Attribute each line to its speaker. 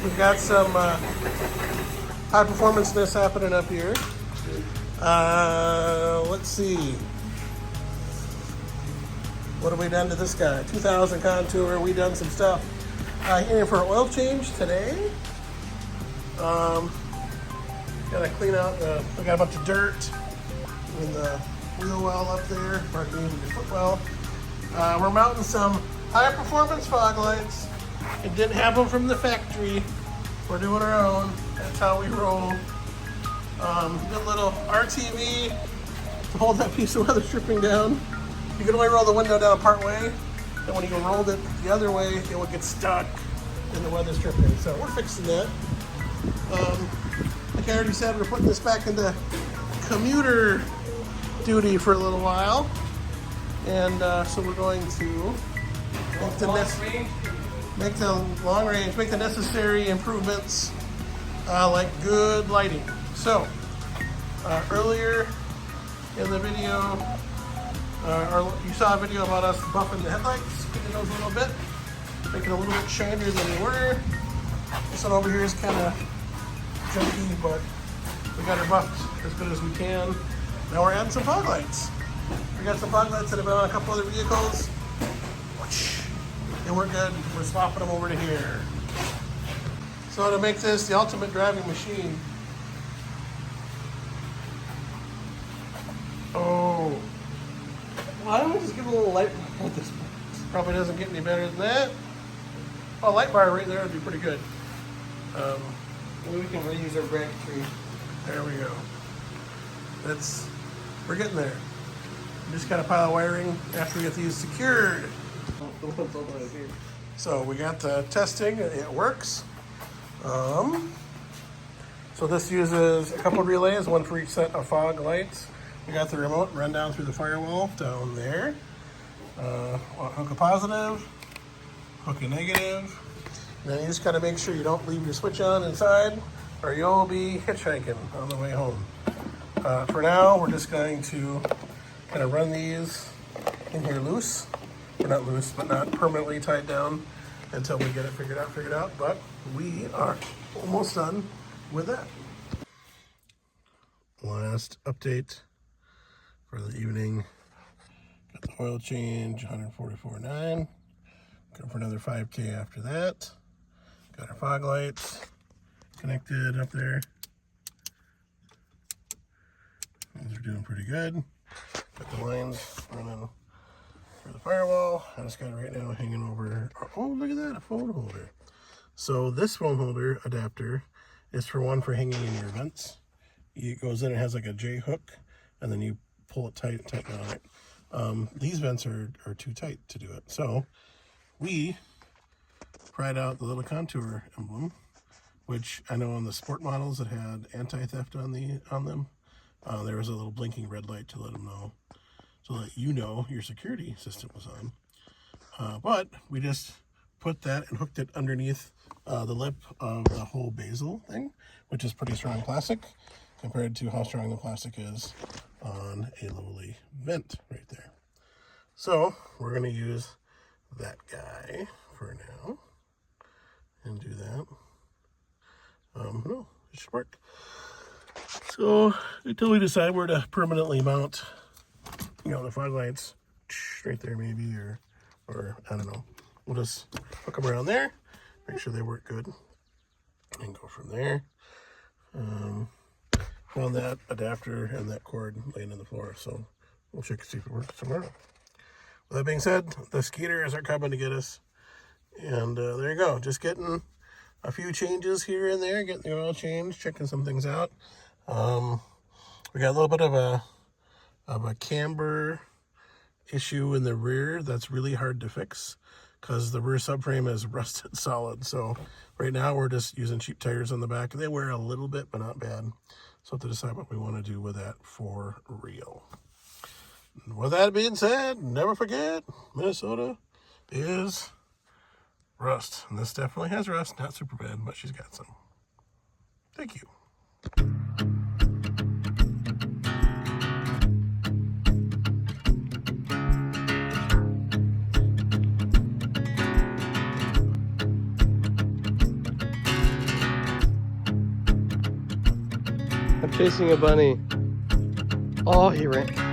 Speaker 1: We've got some high performanceness happening up here. Let's see. What have we done to this guy? 2000 contour. We done some stuff. Here for an oil change today. Gotta clean out we got a bunch of dirt in the wheel well up there, pardon me, the foot well. We're mounting some high performance fog lights. It didn't have them from the factory. We're doing our own. That's how we roll. Good little RTV to hold that piece of weather stripping down. You can only roll the window down part way, and when you rolled it the other way, it would get stuck in the weather stripping. So we're fixing that. Like I already said, we're putting this back into commuter duty for a little while. And so we're going to make the long range, make the necessary improvements like good lighting. So earlier in the video, you saw a video about us buffing the headlights, getting those a little bit, making it a little bit shinier than they were. This one over here is kind of junky, but we got her buffed as good as we can. Now we're adding some fog lights. We got some fog lights that have been on a couple other vehicles. And we're good. We're swapping them over to here. So to make this the ultimate driving machine. Oh. Why don't we just give it a little light bar with this? Probably doesn't get any better than that. Oh, a light bar right there would be pretty good.
Speaker 2: Maybe we can reuse our bracketry.
Speaker 1: There we go. We're getting there. We just got a pile of wiring after we get these secured. So we got the testing, it works. So this uses a couple of relays, one for each set of fog lights. We got the remote run down through the firewall down there. Hook a positive, hook a negative. And then you just gotta make sure you don't leave your switch on inside or you'll be hitchhiking on the way home. For now, we're just going to kind of run these in here loose. We're not loose, but not permanently tied down until we get it figured out. But we are almost done with that. Last update for the evening. Got the oil change, 144.9. Going for another 5K after that. Got our fog lights connected up there. These are doing pretty good. Got the lines running for the firewall. I just got it right now hanging over. Oh, look at that, a phone holder. So this phone holder adapter is for hanging in your vents. It goes in, it has like a J hook, and then you pull it tight and tighten on it. These vents are too tight to do it. So we pried out the little contour emblem, which I know on the sport models it had anti-theft on them. There was a little blinking red light to let them know, so that you know your security system was on. But we just put that and hooked it underneath the lip of the whole bezel thing, which is pretty strong plastic compared to how strong the plastic is on a lowly vent right there. So we're going to use that guy for now and do that. No, it should work. So until we decide where to permanently mount, the fog lights right there maybe, or I don't know. We'll just hook them around there, make sure they work good, and go from there. Found that adapter and that cord laying on the floor, so we'll check and see if it works tomorrow. With that being said, the skeeters are coming to get us, and there you go. Just getting a few changes here and there, getting the oil change, checking some things out. We got a little bit of a camber issue in the rear that's really hard to fix because the rear subframe is rusted solid. So right now we're just using cheap tires on the back. They wear a little bit, but not bad. So have to decide what we want to do with that for real. With that being said, never forget, Minnesota is rust. And this definitely has rust. Not super bad, but she's got some. Thank you. Chasing a bunny. Oh, he ran.